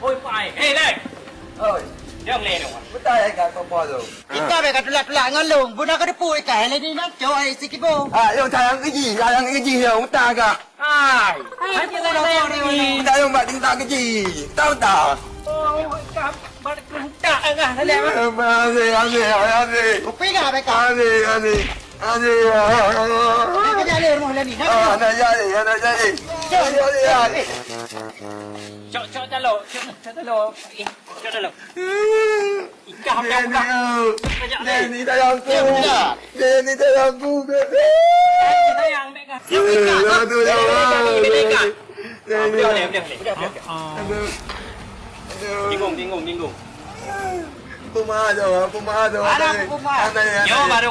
Ôi phải, ê đây. Ơi, Yang lên rồi. benda yang kau apa tu? Ika be katulak-tulak ngalung. Buna ka depu ikai le ni nak coy sikibo. Yang sayang keji, yang benda ke? Ai. Ai pun dah boleh. Benda yang buat tinggal keji. Tahu tak? Ôi cặp bắt cạ cả thế này mà. Asyik. Upi ka be ka. Asyik. Ka jale rumah le ni. Nak jadi. Cho ta lộ, cho ta lộ. Cho ta lộ. Cặp cặp cặp. Ni sayang aku. Ni sayang aku. Kita yang mereka. Tu jangan. Udah. Tinggung. Pemahal tu. Ada pemahal. Yo baru